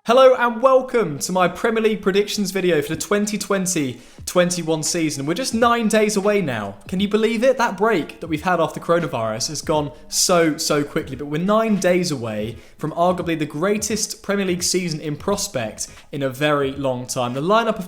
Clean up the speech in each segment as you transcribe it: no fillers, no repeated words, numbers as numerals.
Hello and welcome to my Premier League predictions video for the 2020-21 season. We're just 9 days away now. Can you believe it? That break that we've had after coronavirus has gone so quickly, but we're 9 days away from arguably the greatest Premier League season in prospect in a very long time. The lineup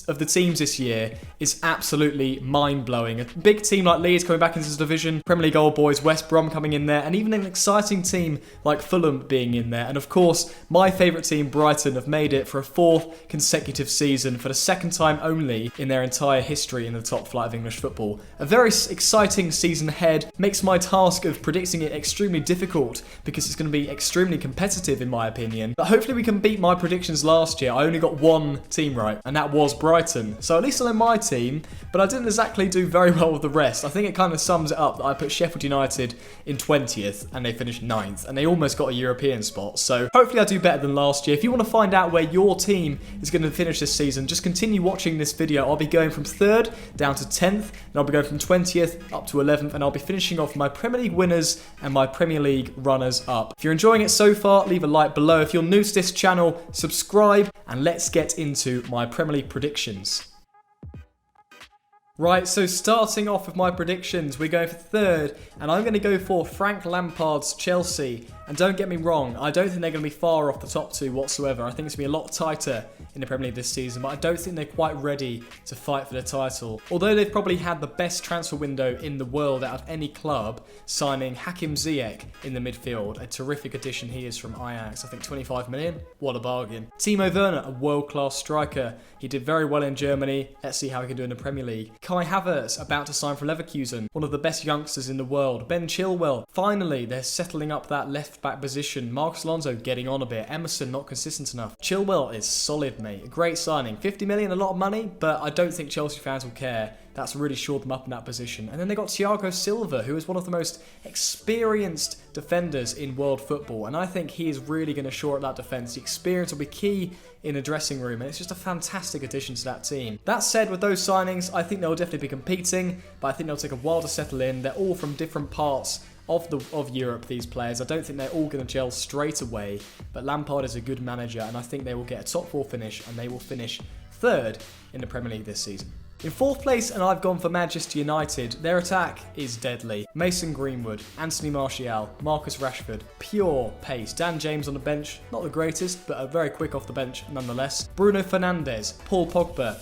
of the teams this year is absolutely mind-blowing. A big team like Leeds coming back into the division, Premier League old boys, West Brom coming in there, and even an exciting team like Fulham being in there. And of course, my favourite team, Brighton, have made it for a fourth consecutive season for the second time only in their entire history in the top flight of English football. A very exciting season ahead makes my task of predicting it extremely difficult because it's going to be extremely competitive in my opinion. But hopefully we can beat my predictions last year. I only got one team right, and that was Brighton. So at least I know my team, but I didn't exactly do very well with the rest. I think it kind of sums it up that I put Sheffield United in 20th and they finished 9th, and they almost got a European spot. So hopefully I do better than last year. If you want to find out where your team is going to finish this season, just continue watching this video. I'll be going from 3rd down to 10th, and I'll be going from 20th up to 11th, and I'll be finishing off my Premier League winners and my Premier League runners up. If you're enjoying it so far, leave a like below. If you're new to this channel, subscribe, and let's get into my Premier League predictions. Right, so starting off with my predictions, we're going for 3rd, and I'm going to go for Frank Lampard's Chelsea. And don't get me wrong, I don't think they're going to be far off the top two whatsoever. I think it's going to be a lot tighter in the Premier League this season, but I don't think they're quite ready to fight for the title. Although they've probably had the best transfer window in the world out of any club, signing Hakim Ziyech in the midfield. A terrific addition he is from Ajax. I think 25 million. What a bargain. Timo Werner, a world-class striker. He did very well in Germany. Let's see how he can do in the Premier League. Kai Havertz, about to sign for Leverkusen. One of the best youngsters in the world. Ben Chilwell. Finally, they're settling up that left-back position. Marcus Alonso getting on a bit. Emerson not consistent enough. Chilwell is solid, mate. A great signing. 50 million, a lot of money, but I don't think Chelsea fans will care. That's really shored them up in that position. And then they got Thiago Silva, who is one of the most experienced defenders in world football. And I think he is really going to shore up that defence. The experience will be key in the dressing room, and it's just a fantastic addition to that team. That said, with those signings, I think they'll definitely be competing, but I think they'll take a while to settle in. They're all from different parts of Europe, these players. I don't think they're all going to gel straight away, but Lampard is a good manager, and I think they will get a top 4 finish, and they will finish 3rd in the Premier League this season. In 4th place, and I've gone for Manchester United, their attack is deadly. Mason Greenwood, Anthony Martial, Marcus Rashford, pure pace. Dan James on the bench, not the greatest, but very quick off the bench nonetheless. Bruno Fernandes, Paul Pogba,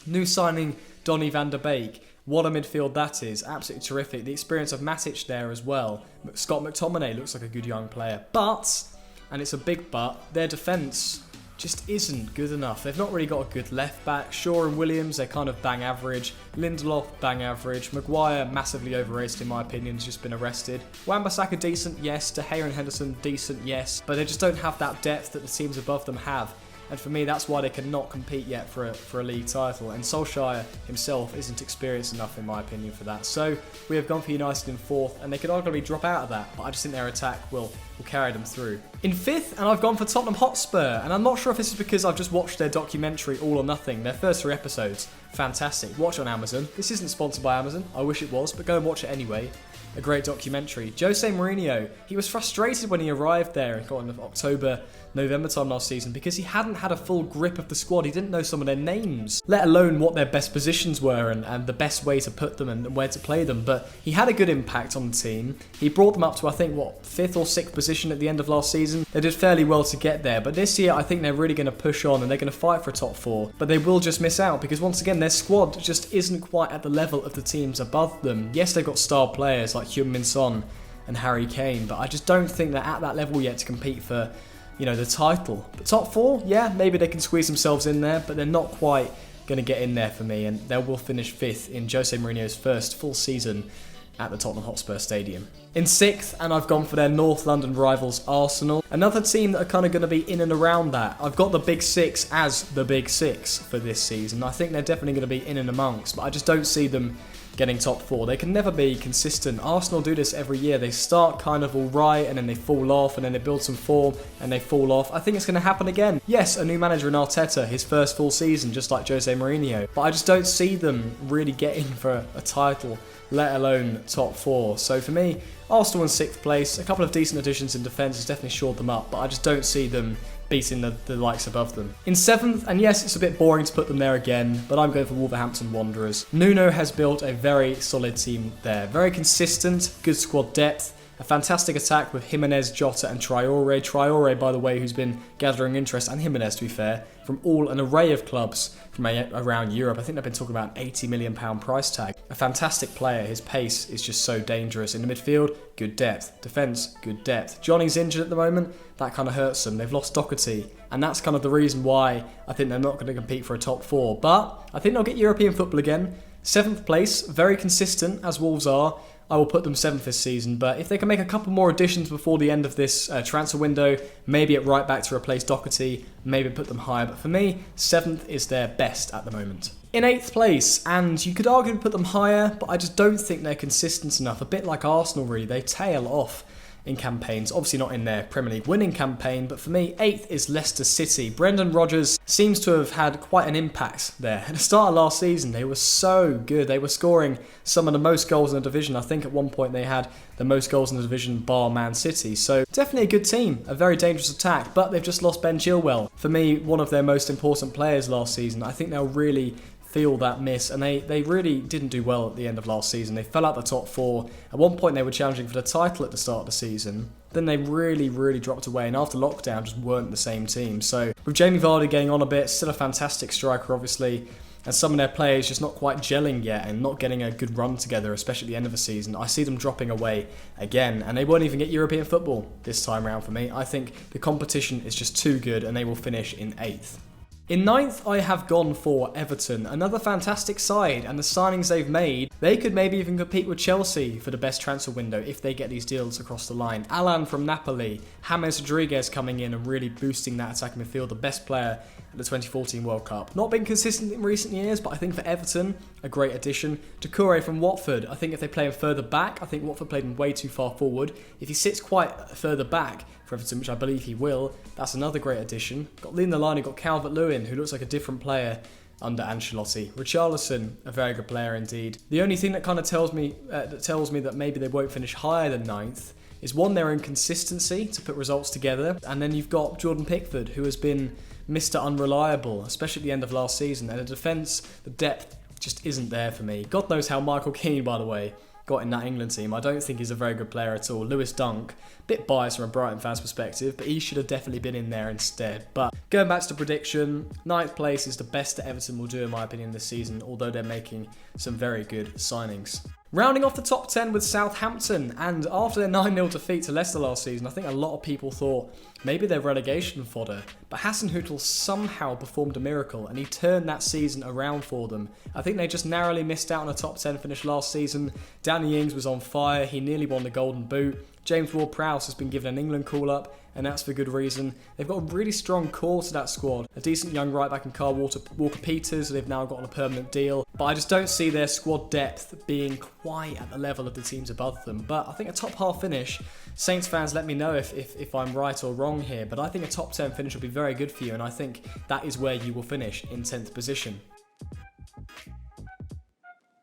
new signing Donny van der Beek. What a midfield that is. Absolutely terrific. The experience of Matic there as well. Scott McTominay looks like a good young player. But, and it's a big but, their defence just isn't good enough. They've not really got a good left back. Shaw and Williams, they're kind of bang average. Lindelof, bang average. Maguire, massively overrated in my opinion, has just been arrested. Wan-Bissaka, decent, yes. De Gea and Henderson, decent, yes. But they just don't have that depth that the teams above them have. And for me, that's why they cannot compete yet for a league title. And Solskjaer himself isn't experienced enough, in my opinion, for that. So we have gone for United in 4th, and they could arguably drop out of that. But I just think their attack will carry them through. In 5th, and I've gone for Tottenham Hotspur. And I'm not sure if this is because I've just watched their documentary, All or Nothing. Their first 3 episodes, fantastic. Watch on Amazon. This isn't sponsored by Amazon. I wish it was, but go and watch it anyway. A great documentary. Jose Mourinho, he was frustrated when he arrived there in October, November time last season because he hadn't had a full grip of the squad. He didn't know some of their names, let alone what their best positions were and the best way to put them and where to play them. But he had a good impact on the team. He brought them up to, I think, 5th or 6th position at the end of last season. They did fairly well to get there. But this year, I think they're really going to push on and they're going to fight for a top 4. But they will just miss out because, once again, their squad just isn't quite at the level of the teams above them. Yes, they've got star players like Heung-min Son and Harry Kane, but I just don't think they're at that level yet to compete for, the title. But top 4, yeah, maybe they can squeeze themselves in there, but they're not quite going to get in there for me, and they will finish 5th in Jose Mourinho's first full season at the Tottenham Hotspur Stadium. In 6th, and I've gone for their North London rivals, Arsenal. Another team that are kind of going to be in and around that. I've got the Big 6 as the Big 6 for this season. I think they're definitely going to be in and amongst, but I just don't see them getting top 4. They can never be consistent. Arsenal do this every year. They start kind of all right and then they fall off and then they build some form and they fall off. I think it's going to happen again. Yes, a new manager in Arteta, his first full season, just like Jose Mourinho. But I just don't see them really getting for a title, let alone top 4. So for me, Arsenal in 6th place. A couple of decent additions in defence has definitely shored them up, but I just don't see them beating the likes above them. In 7th, and yes, it's a bit boring to put them there again, but I'm going for Wolverhampton Wanderers. Nuno has built a very solid team there. Very consistent, good squad depth, a fantastic attack with Jimenez, Jota and Traore. Traore, by the way, who's been gathering interest, and Jimenez, to be fair, from an array of clubs from around Europe. I think they've been talking about an £80 million price tag. A fantastic player. His pace is just so dangerous. In the midfield, good depth. Defence, good depth. Johnny's injured at the moment. That kind of hurts them. They've lost Doherty, and that's kind of the reason why I think they're not going to compete for a top 4. But I think they'll get European football again. 7th place, very consistent, as Wolves are. I will put them 7th this season, but if they can make a couple more additions before the end of this transfer window, maybe at right back to replace Doherty, maybe put them higher. But for me, 7th is their best at the moment. In 8th place, and you could argue to put them higher, but I just don't think they're consistent enough. A bit like Arsenal, really. They tail off in campaigns. Obviously not in their Premier League winning campaign, but for me, 8th is Leicester City. Brendan Rodgers seems to have had quite an impact there. At the start of last season, they were so good. They were scoring some of the most goals in the division. I think at one point they had the most goals in the division bar Man City. So definitely a good team, a very dangerous attack, but they've just lost Ben Chilwell. For me, one of their most important players last season. I think they'll really feel that miss, and they really didn't do well at the end of last season. They fell out the top 4. At one point they were challenging for the title at the start of the season. Then they really dropped away, and after lockdown just weren't the same team. So with Jamie Vardy getting on a bit, still a fantastic striker obviously, and some of their players just not quite gelling yet and not getting a good run together, especially at the end of the season, I see them dropping away again, and they won't even get European football this time around for me. I think the competition is just too good, and they will finish in 8th. In 9th, I have gone for Everton, another fantastic side, and the signings they've made, they could maybe even compete with Chelsea for the best transfer window if they get these deals across the line. Alan from Napoli, James Rodriguez coming in and really boosting that attacking midfield, the best player at the 2014 World Cup. Not been consistent in recent years, but I think for Everton, a great addition. Doucouré from Watford, I think if they play him further back, I think Watford played him way too far forward. If he sits quite further back for Everton, which I believe he will, that's another great addition. Got Lee in the line, got Calvert-Lewin, who looks like a different player under Ancelotti. Richarlison, a very good player indeed. The only thing that kind of tells me that maybe they won't finish higher than 9th is one, their inconsistency to put results together, and then you've got Jordan Pickford, who has been Mr. Unreliable, especially at the end of last season, and the defence, the depth just isn't there for me. God knows how Michael Keane, by the way, got in that England team. I don't think he's a very good player at all. Lewis Dunk, bit biased from a Brighton fan's perspective, but he should have definitely been in there instead. But going back to the prediction, 9th place is the best that Everton will do in my opinion this season, although they're making some very good signings. Rounding off the top 10 with Southampton, and after their 9-0 defeat to Leicester last season, I think a lot of people thought maybe they're relegation fodder, but Hasenhüttl somehow performed a miracle and he turned that season around for them. I think they just narrowly missed out on a top 10 finish last season. Danny Ings was on fire, he nearly won the Golden Boot. James Ward-Prowse has been given an England call-up, and that's for good reason. They've got a really strong core to that squad. A decent young right-back in Carl Walker-Peters, they've now got on a permanent deal. But I just don't see their squad depth being quite at the level of the teams above them. But I think a top half finish, Saints fans let me know if I'm right or wrong here, but I think a top 10 finish will be very good for you, and I think that is where you will finish in 10th position.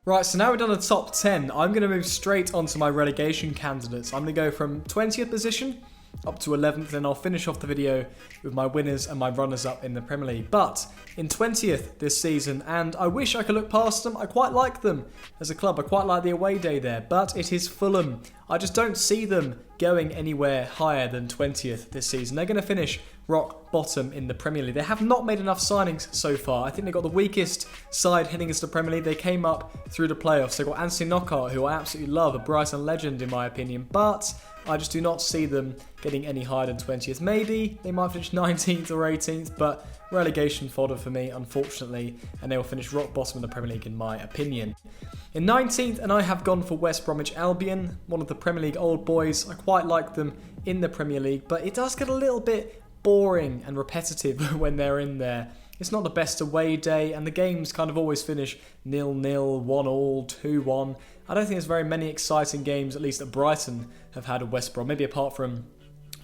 Right, so now we've done the top 10, I'm going to move straight onto my relegation candidates. I'm going to go from 20th position up to 11th, and I'll finish off the video with my winners and my runners-up in the Premier League. But in 20th this season, and I wish I could look past them, I quite like them as a club, I quite like the away day there, but it is Fulham. I just don't see them going anywhere higher than 20th this season. They're going to finish rock bottom in the Premier League. They have not made enough signings so far. I think they got the weakest side heading into the Premier League. They came up through the playoffs. They got Anthony Knockaert, who I absolutely love, a Brighton legend in my opinion, but I just do not see them getting any higher than 20th. Maybe they might finish 19th or 18th, but relegation fodder for me, unfortunately, and they will finish rock bottom in the Premier League in my opinion. In 19th, and I have gone for West Bromwich Albion, one of the Premier League old boys. I quite like them in the Premier League, but it does get a little bit boring and repetitive when they're in there. It's not the best away day, and the games kind of always finish 0-0, 1-1, 2-1. I don't think there's very many exciting games, at least that Brighton have had at West Brom, maybe apart from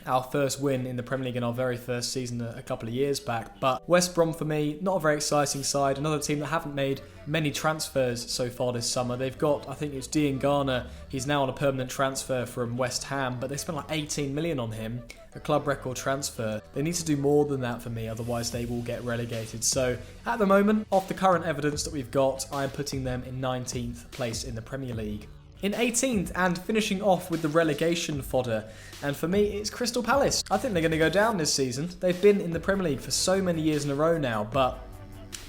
our first win in the Premier League in our very first season a couple of years back. But West Brom for me, not a very exciting side. Another team that haven't made many transfers so far this summer. They've got, I think it's Dean Garner. He's now on a permanent transfer from West Ham, but they spent like 18 million on him, a club record transfer. They need to do more than that for me, otherwise they will get relegated. So at the moment, off the current evidence that we've got, I am putting them in 19th place in the Premier League. In 18th, and finishing off with the relegation fodder, and for me it's Crystal Palace. I think they're going to go down this season. They've been in the Premier League for so many years in a row now, but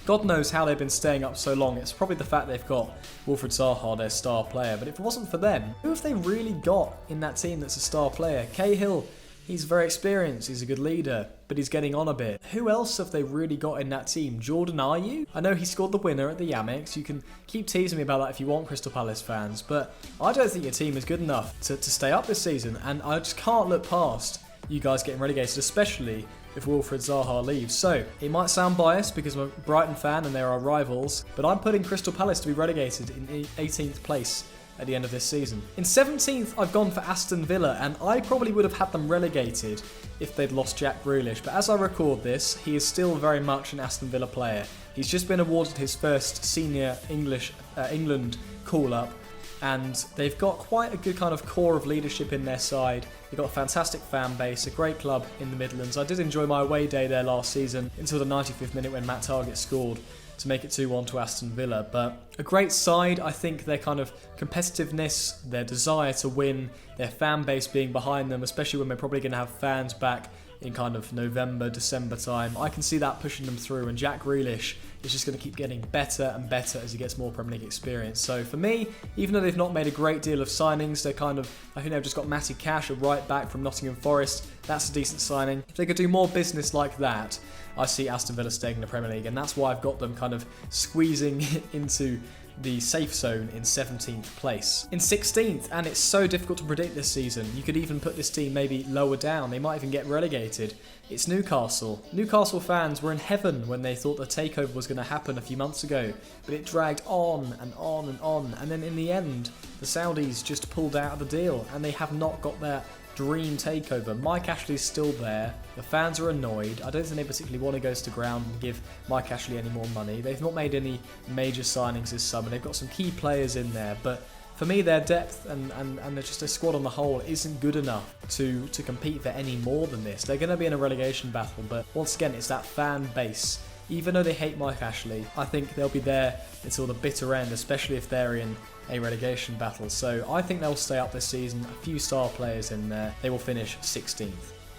God knows how they've been staying up so long. It's probably the fact they've got Wilfried Zaha, their star player, but if it wasn't for them, who have they really got in that team that's a star player? Cahill, he's very experienced, he's a good leader, but he's getting on a bit. Who else have they really got in that team? Jordan Ayew? I know he scored the winner at the Amex. You can keep teasing me about that if you want, Crystal Palace fans, but I don't think your team is good enough to stay up this season, and I just can't look past you guys getting relegated, especially if Wilfried Zaha leaves. So, it might sound biased because I'm a Brighton fan and they're our rivals, but I'm putting Crystal Palace to be relegated in 18th place at the end of this season. In 17th, I've gone for Aston Villa, and I probably would have had them relegated if they'd lost Jack Grealish, but as I record this, he is still very much an Aston Villa player. He's just been awarded his first senior England call-up, and they've got quite a good kind of core of leadership in their side. They've got a fantastic fan base, a great club in the Midlands. I did enjoy my away day there last season until the 95th minute when Matt Targett scored to make it 2-1 to Aston Villa, but a great side. I think their kind of competitiveness, their desire to win, their fan base being behind them, especially when we're probably going to have fans back in kind of November, December time, I can see that pushing them through, and Jack Grealish is just going to keep getting better and better as he gets more Premier League experience. So for me, even though they've not made a great deal of signings, they're kind of, I think they've just got Matty Cash, a right back from Nottingham Forest. That's a decent signing. If they could do more business like that, I see Aston Villa staying in the Premier League, and that's why I've got them kind of squeezing into the safe zone in 17th place. In 16th, and it's so difficult to predict this season, you could even put this team maybe lower down, they might even get relegated, it's Newcastle. Newcastle fans were in heaven when they thought the takeover was going to happen a few months ago, but it dragged on and on and on, and then in the end, the Saudis just pulled out of the deal, and they have not got their dream takeover. Mike Ashley's still there. The fans are annoyed. I don't think they particularly want to go to the ground and give Mike Ashley any more money. They've not made any major signings this summer. They've got some key players in there, but for me, their depth and just their squad on the whole isn't good enough to compete for any more than this. They're going to be in a relegation battle, but once again, it's that fan base. Even though they hate Mike Ashley, I think they'll be there until the bitter end, especially if they're in a relegation battle. So I think they'll stay up this season. A few star players in there. They will finish 16th.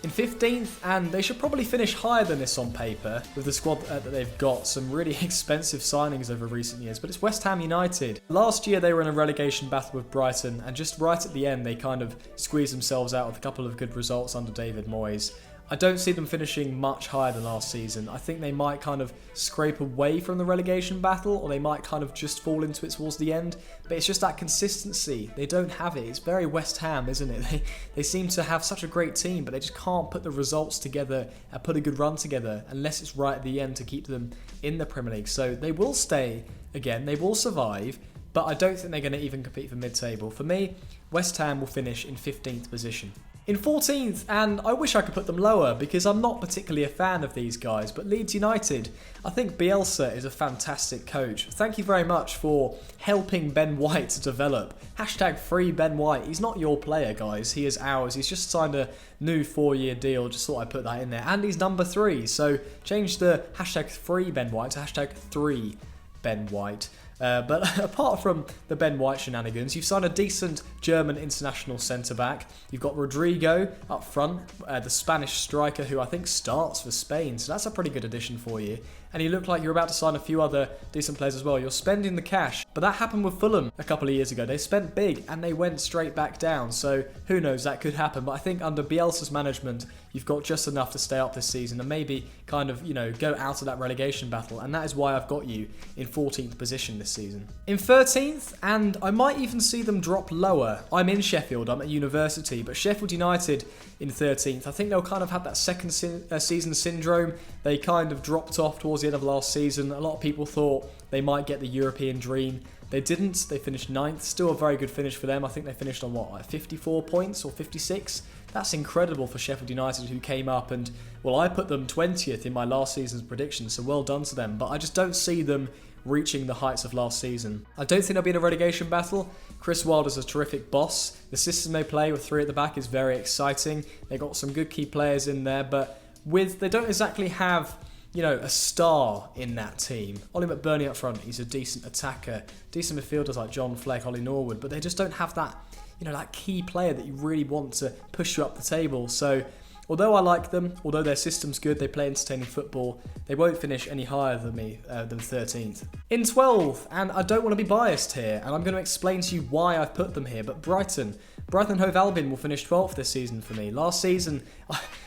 In 15th, and they should probably finish higher than this on paper with the squad that they've got, some really expensive signings over recent years, but it's West Ham United. Last year they were in a relegation battle with Brighton, and just right at the end they kind of squeezed themselves out with a couple of good results under David Moyes. I don't see them finishing much higher than last season. I think they might kind of scrape away from the relegation battle, or they might kind of just fall into it towards the end. But it's just that consistency. They don't have it. It's very West Ham, isn't it? They seem to have such a great team, but they just can't put the results together and put a good run together unless it's right at the end to keep them in the Premier League. So they will stay again. They will survive, but I don't think they're going to even compete for mid-table. For me, West Ham will finish in 15th position. In 14th, and I wish I could put them lower because I'm not particularly a fan of these guys, but Leeds United, I think Bielsa is a fantastic coach. Thank you very much for helping Ben White to develop. Hashtag free Ben White. He's not your player, guys. He is ours. He's just signed a new 4-year deal. Just thought I'd put that in there. And he's number 3. So change the hashtag free Ben White to hashtag 3 Ben White. But apart from the Ben White shenanigans, you've signed a decent German international centre-back. You've got Rodrigo up front, the Spanish striker who I think starts for Spain. So that's a pretty good addition for you. And you look like you're about to sign a few other decent players as well. You're spending the cash. But that happened with Fulham a couple of years ago. They spent big and they went straight back down. So who knows, that could happen. But I think under Bielsa's management, you've got just enough to stay up this season and maybe kind of, go out of that relegation battle. And that is why I've got you in 14th position this season. In 13th, and I might even see them drop lower. I'm in Sheffield, I'm at university, but Sheffield United in 13th, I think they'll kind of have that second season syndrome. They kind of dropped off towards the end of last season. A lot of people thought they might get the European dream. They didn't. They finished 9th. Still a very good finish for them. I think they finished on 54 points or 56. That's incredible for Sheffield United, who came up and, well, I put them 20th in my last season's predictions, so well done to them. But I just don't see them reaching the heights of last season. I don't think they'll be in a relegation battle. Chris Wilder's a terrific boss. The system they play with 3 at the back is very exciting. They've got some good key players in there, but they don't exactly have, you know, a star in that team. Ollie McBurney up front, he's a decent attacker. Decent midfielders like John Fleck, Ollie Norwood, but they just don't have that, you know, that key player that you really want to push you up the table. So although I like them, although their system's good, they play entertaining football, they won't finish any higher than me, than 13th. In 12th, and I don't want to be biased here, and I'm going to explain to you why I've put them here, but Brighton and Hove Albion will finish 12th this season for me. Last season,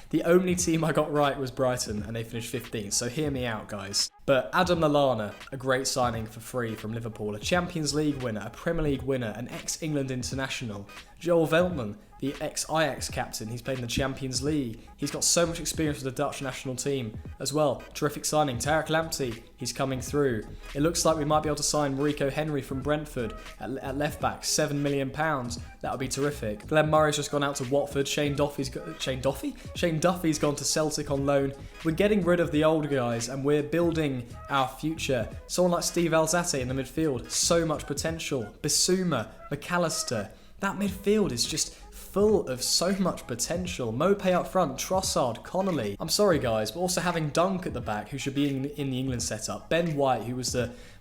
the only team I got right was Brighton, and they finished 15th, so hear me out, guys. But Adam Lallana, a great signing for free from Liverpool, a Champions League winner, a Premier League winner, an ex-England international. Joel Veltman, the ex-Ajax captain, he's played in the Champions League. He's got so much experience with the Dutch national team as well. Terrific signing. Tarek Lamptey, he's coming through. It looks like we might be able to sign Rico Henry from Brentford at left back, £7 million. That would be terrific. Glenn Murray's just gone out to Watford. Shane Duffy's gone to Celtic on loan. We're getting rid of the old guys and we're building our future. Someone like Steve Alzate in the midfield, so much potential. Bissouma, McAllister. That midfield is just full of so much potential. Mopé up front, Trossard, Connolly. I'm sorry guys, but also having Dunk at the back, who should be in the England setup. Ben White, who was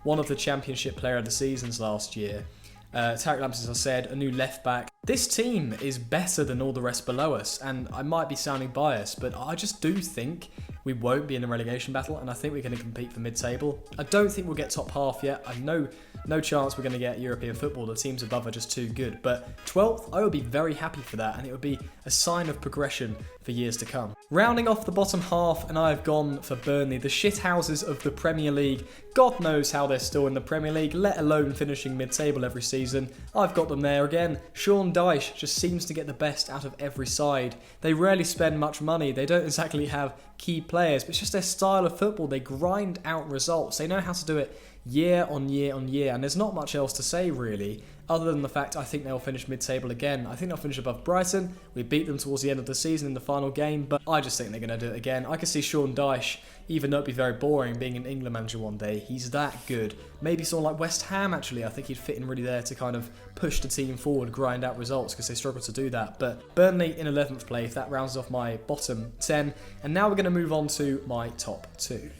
one of the Championship Player of the Seasons last year. Tarek Lamptey, as I said, a new left back. This team is better than all the rest below us, and I might be sounding biased, but I just do think we won't be in a relegation battle, and I think we're going to compete for mid-table. I don't think we'll get top half yet. I know no chance we're going to get European football. The teams above are just too good. But 12th, I would be very happy for that, and it would be a sign of progression for years to come. Rounding off the bottom half, and I have gone for Burnley, the shithouses of the Premier League. God knows how they're still in the Premier League, let alone finishing mid-table every season. I've got them there again. Sean Dyche just seems to get the best out of every side. They rarely spend much money. They don't exactly have key players, but it's just their style of football. They grind out results. They know how to do it year on year on year, and there's not much else to say really, other than the fact I think they'll finish mid-table again. I think they'll finish above Brighton. We beat them towards the end of the season in the final game, but I just think they're going to do it again. I can see Sean Dyche, even though it'd be very boring being an England manager one day, he's that good. Maybe someone like West Ham actually, I think he'd fit in really there to kind of push the team forward, grind out results, because they struggle to do that. But Burnley in 11th place, that rounds off my bottom 10, and now we're going to move on to my top 2.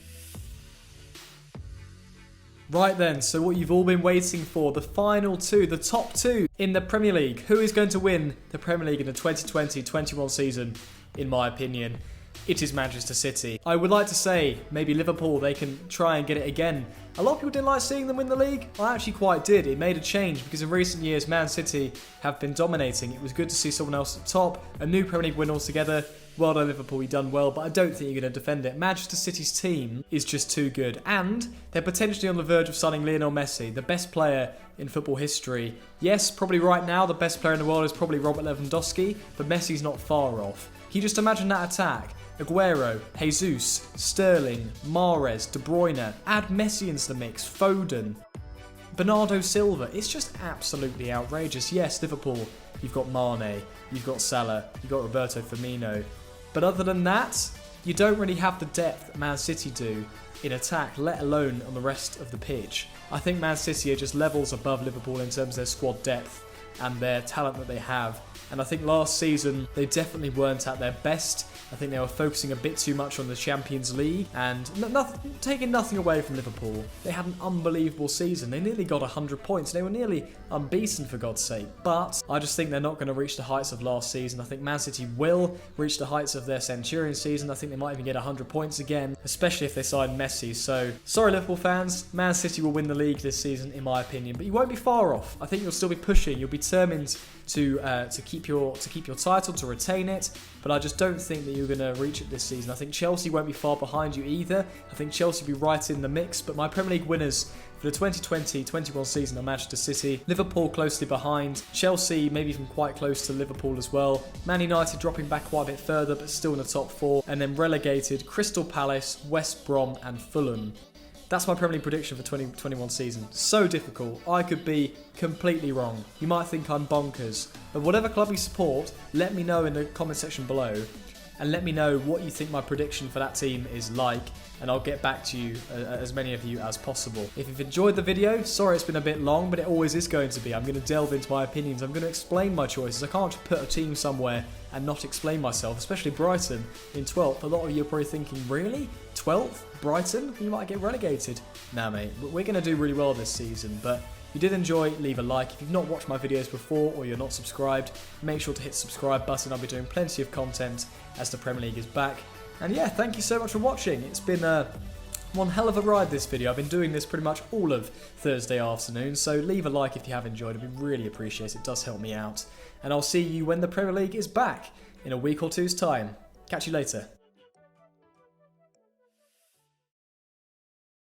Right then, so what you've all been waiting for, the final 2, the top 2 in the Premier League. Who is going to win the Premier League in the 2020-21 season, in my opinion? It is Manchester City. I would like to say maybe Liverpool, they can try and get it again. A lot of people didn't like seeing them win the league. I actually quite did. It made a change because in recent years, Man City have been dominating. It was good to see someone else at top, a new Premier League win altogether. Well done Liverpool, you've done well, but I don't think you're going to defend it. Manchester City's team is just too good, and they're potentially on the verge of signing Lionel Messi, the best player in football history. Yes, probably right now the best player in the world is probably Robert Lewandowski, but Messi's not far off. Can you just imagine that attack? Aguero, Jesus, Sterling, Mahrez, De Bruyne, add Messi into the mix, Foden, Bernardo Silva. It's just absolutely outrageous. Yes, Liverpool, you've got Mane, you've got Salah, you've got Roberto Firmino. But other than that, you don't really have the depth that Man City do in attack, let alone on the rest of the pitch. I think Man City are just levels above Liverpool in terms of their squad depth and their talent that they have. And I think last season, they definitely weren't at their best. I think they were focusing a bit too much on the Champions League and taking nothing away from Liverpool. They had an unbelievable season. They nearly got 100 points. They were nearly unbeaten, for God's sake. But I just think they're not going to reach the heights of last season. I think Man City will reach the heights of their Centurion season. I think they might even get 100 points again, especially if they sign Messi. So, sorry Liverpool fans, Man City will win the league this season, in my opinion. But you won't be far off. I think you'll still be pushing. You'll be determined to keep your title, to retain it, but I just don't think that you're going to reach it this season. I think Chelsea won't be far behind you either. I think Chelsea will be right in the mix, but my Premier League winners for the 2020-21 season are Manchester City, Liverpool closely behind, Chelsea maybe even quite close to Liverpool as well, Man United dropping back quite a bit further but still in the top 4, and then relegated Crystal Palace, West Brom and Fulham. That's my Premier League prediction for 2021 season. So difficult. I could be completely wrong. You might think I'm bonkers. But whatever club you support, let me know in the comment section below. And let me know what you think my prediction for that team is like. And I'll get back to you, as many of you as possible. If you've enjoyed the video, sorry it's been a bit long, but it always is going to be. I'm going to delve into my opinions. I'm going to explain my choices. I can't just put a team somewhere and not explain myself, especially Brighton in 12th. A lot of you are probably thinking, really? 12th? Brighton? You might get relegated. Nah, mate. We're going to do really well this season, but if you did enjoy, leave a like. If you've not watched my videos before or you're not subscribed, make sure to hit the subscribe button. I'll be doing plenty of content as the Premier League is back. And yeah, thank you so much for watching. It's been one hell of a ride, this video. I've been doing this pretty much all of Thursday afternoon, so leave a like if you have enjoyed. It'd be really appreciated. It does help me out. And I'll see you when the Premier League is back in a week or two's time. Catch you later.